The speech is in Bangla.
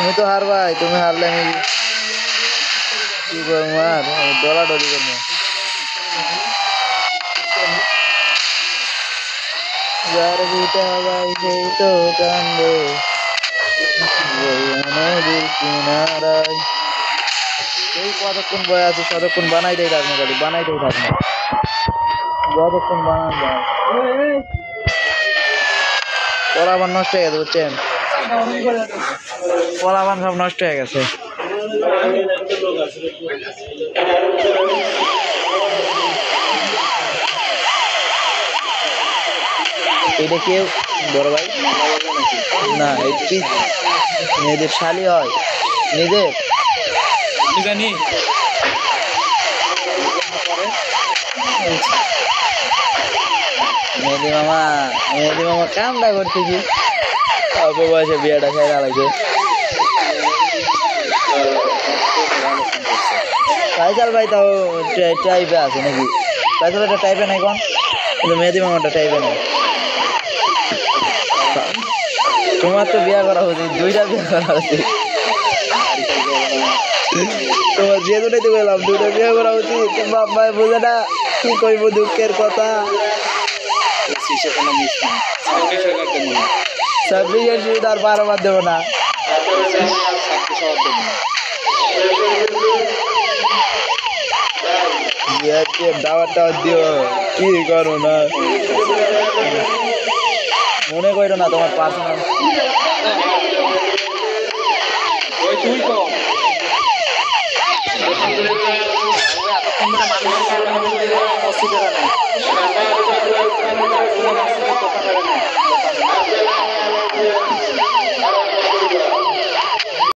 তুমি তো হারবাই, তুমি হারলে আমি কি করবো? আর ডলাডলি করবো। যার ভিটা ভাই সেই তো কান্দে নদীর কিনারায়। এই কতক্ষণ বয়ে আছে, ততক্ষণ বানাইতেই থাকবো, খালি বানাইতেই থাকবো, যতক্ষণ বানান যায়। কলাবান নষ্ট হয়ে গেছে, বুঝছেন? কলাবান সব নষ্ট হয়ে গেছে। এটা কেউ বড় ভাই না, এটি মেয়েদের শালি হয় নিজের, আমি জানি। মেহেদি মামা কামটা করতে কি অল্প বয়সে বিয়েটা খাইরা লাগছে। ফাইসাল ভাই তাও টাইপে আছে নাকি? ফাইসাল একটা টাইপে নাই কোন, কিন্তু মেহেদি মামাটা টাইপে নাই। তোমার তো বিয়া করা উচিত, দুইটা বিয়া করা উচিত। তোমার যে দুটাইতে গেলাম, দুটো বিয়ে করা উচিত। বাপ ভাই বোঝে না, কি কইব দুঃখের কথা। 26-এর সুবিধা আর 12 বার দেবো না। দাওয়াত দিও, কি করো না মনে করো না, তোমার পার্সোনাল